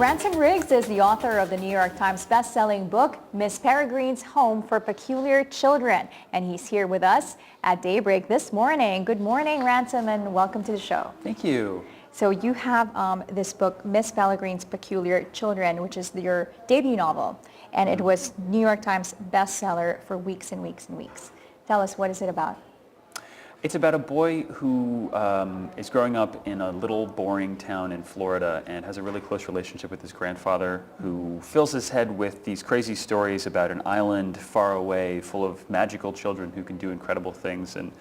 Ransom Riggs is the author of the New York Times best-selling book, Miss Peregrine's Home for Peculiar Children. And he's here with us at Daybreak this morning. Good morning, Ransom, and welcome to the show. Thank you. So you have this book, Miss Peregrine's Peculiar Children, which is your debut novel. And it was New York Times bestseller for weeks and weeks and weeks. Tell us, what is it about? It's about a boy who is growing up in a little boring town in Florida and has a really close relationship with his grandfather, who fills his head with these crazy stories about an island far away full of magical children who can do incredible things. And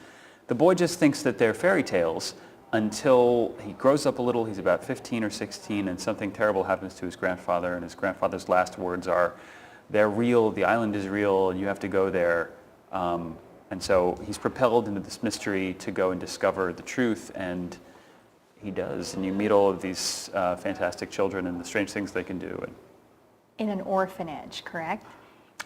the boy just thinks that they're fairy tales until he grows up a little. He's about 15 or 16, and something terrible happens to his grandfather, and his grandfather's last words are, "They're real, the island is real, and you have to go there." And so he's propelled into this mystery to go and discover the truth, and he does. And you meet all of these fantastic children and the strange things they can do. In an orphanage, correct?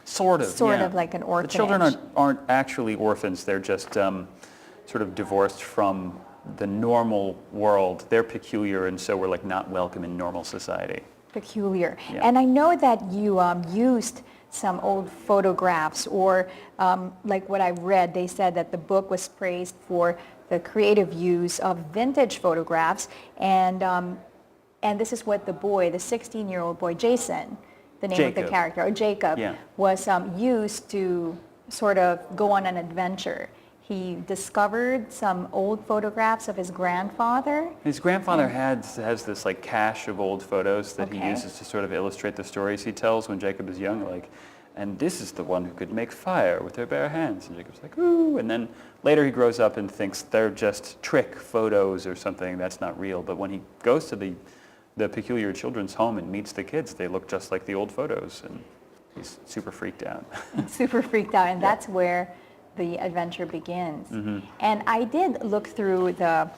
Sort of, Sort yeah. of like an orphanage. The children aren't actually orphans. They're just sort of divorced from the normal world. They're peculiar, and so we're like not welcome in normal society. Peculiar. Yeah. And I know that you used some old photographs, or like what I read, they said that the book was praised for the creative use of vintage photographs, and this is what the boy, the 16-year-old boy, Jason, the name of the character, or Jacob, yeah, was used to sort of go on an adventure. He discovered some old photographs of his grandfather. His grandfather has this like cache of old photos that he uses to sort of illustrate the stories he tells when Jacob is young, like, and this is the one who could make fire with her bare hands. And Jacob's like, ooh. And then later he grows up and thinks they're just trick photos or something, that's not real. But when he goes to the peculiar children's home and meets the kids, they look just like the old photos, and he's super freaked out. Super freaked out, and that's where the adventure begins. Mm-hmm. And I did look through the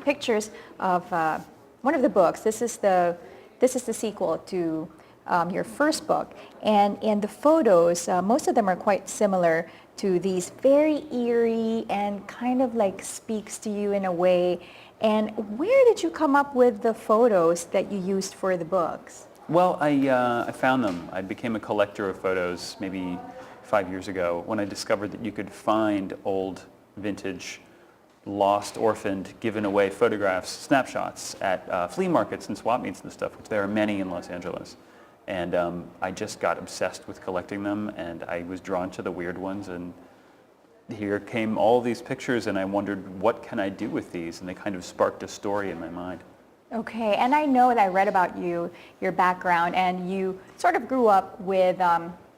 pictures of one of the books. This is the sequel to your first book, and in the photos, most of them are quite similar to these, very eerie and kind of like speaks to you in a way. And where did you come up with the photos that you used for the books? Well, I found them. I became a collector of photos maybe 5 years ago when I discovered that you could find old, vintage, lost, orphaned, given away photographs, snapshots at flea markets and swap meets and stuff, which there are many in Los Angeles. And I just got obsessed with collecting them, and I was drawn to the weird ones, and here came all these pictures, and I wondered, what can I do with these? And they kind of sparked a story in my mind. Okay, and I know that I read about you, your background, and you sort of grew up with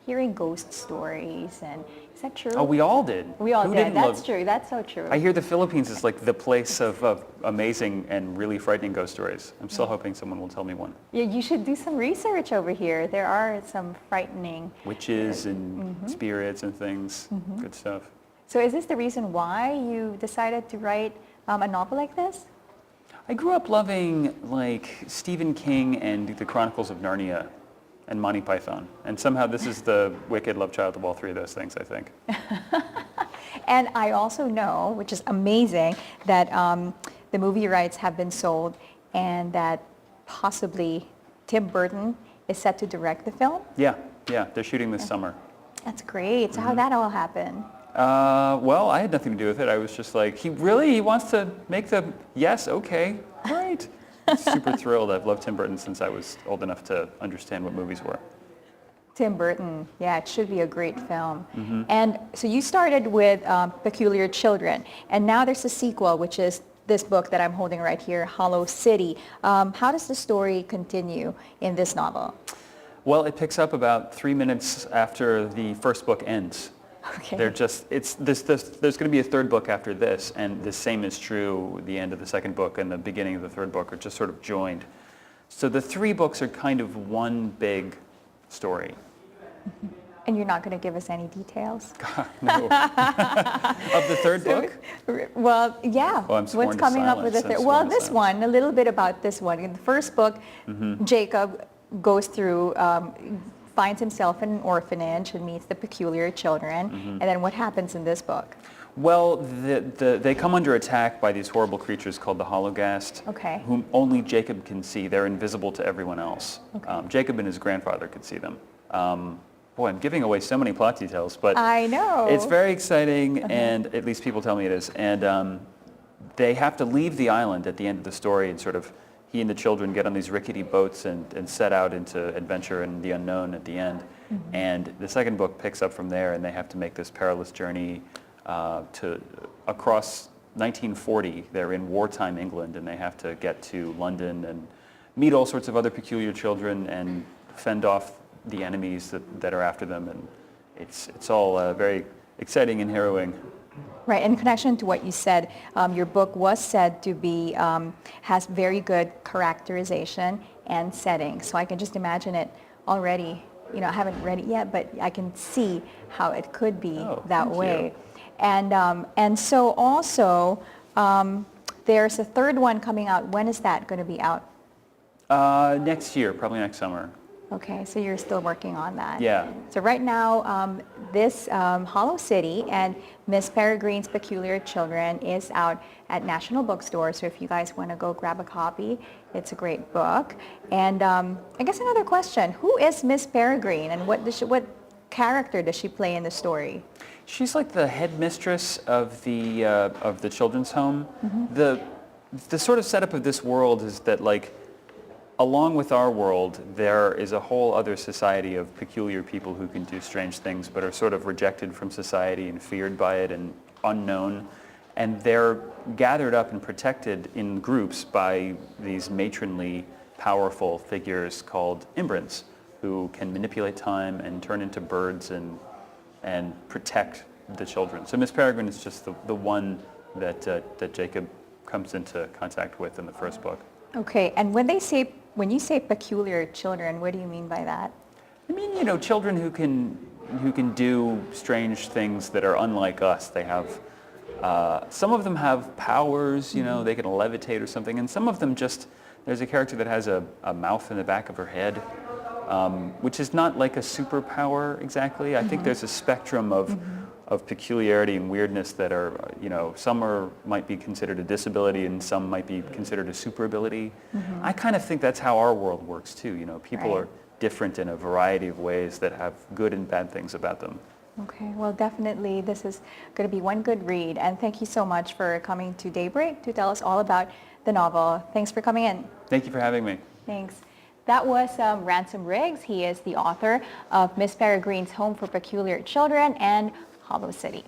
hearing ghost stories, and is that true? Oh, we all did. We all Who did. didn't That's true. That's so true. I hear the Philippines is like the place of amazing and really frightening ghost stories. I'm still hoping someone will tell me one. Yeah, you should do some research over here. There are some frightening Witches and spirits and things. Good stuff. So is this the reason why you decided to write a novel like this? I grew up loving like Stephen King and the Chronicles of Narnia and Monty Python. And somehow this is the wicked love child of all three of those things, I think. And I also know, which is amazing, that the movie rights have been sold, and that possibly Tim Burton is set to direct the film? Yeah, they're shooting this summer. That's great. So how'd that all happen? Well, I had nothing to do with it. I was just like, he wants to make the, yes, okay, great. Super thrilled. I've loved Tim Burton since I was old enough to understand what movies were. Tim Burton, yeah, it should be a great film. And so you started with Peculiar Children, and now there's a sequel, which is this book that I'm holding right here, Hollow City. How does the story continue in this novel? Well, it picks up about 3 minutes after the first book ends. Okay. There's going to be a third book after this, and the same is true. The end of the second book and the beginning of the third book are just sort of joined. So the 3 books are kind of one big story. And you're not going to give us any details? No. Of the third book? Well, yeah. Well, I'm sworn What's to coming up with the silence. third? Well, this one, a little bit about this one. In the first book, Jacob goes through, finds himself in an orphanage and meets the peculiar children. And then what happens in this book? Well, they come under attack by these horrible creatures called the Hologast, Okay. whom only Jacob can see. They're invisible to everyone else. Okay. Jacob and his grandfather could see them. Boy, I'm giving away so many plot details, but I know. it's very exciting, and at least people tell me it is. And they have to leave the island at the end of the story, and sort of he and the children get on these rickety boats and set out into adventure and the unknown at the end. Mm-hmm. And the second book picks up from there, and they have to make this perilous journey across 1940. They're in wartime England, and they have to get to London and meet all sorts of other peculiar children and fend off the enemies that are after them. And it's all very exciting and harrowing. Right, in connection to what you said, your book was said to be, has very good characterization and setting. So I can just imagine it already. You know, I haven't read it yet, but I can see how it could be that way. And so also, there's a third one coming out. When is that going to be out? Next year, probably next summer. Okay, so you're still working on that. Yeah. So right now, this Hollow City and Miss Peregrine's Peculiar Children is out at National Bookstore. So if you guys want to go grab a copy, it's a great book. And I guess another question: who is Miss Peregrine, and what character does she play in the story? She's like the headmistress of the children's home. Mm-hmm. The sort of setup of this world is that, like, along with our world, there is a whole other society of peculiar people who can do strange things but are sort of rejected from society and feared by it and unknown. And they're gathered up and protected in groups by these matronly, powerful figures called imbrants, who can manipulate time and turn into birds and protect the children. So Miss Peregrine is just the one that Jacob comes into contact with in the first book. Okay, and when you say peculiar children, what do you mean by that? I mean, you know, children who can do strange things that are unlike us. They have some of them have powers, you know, they can levitate or something, and some of them just, there's a character that has a mouth in the back of her head, which is not like a superpower exactly. I think there's a spectrum of peculiarity and weirdness that are, you know, some might be considered a disability and some might be considered a super ability. I kind of think that's how our world works too. You know, people are different in a variety of ways that have good and bad things about them. Okay, well, definitely this is going to be one good read. And thank you so much for coming to Daybreak to tell us all about the novel. Thanks for coming in. Thank you for having me. Thanks. That was Ransom Riggs. He is the author of Miss Peregrine's Home for Peculiar Children and Hollow City.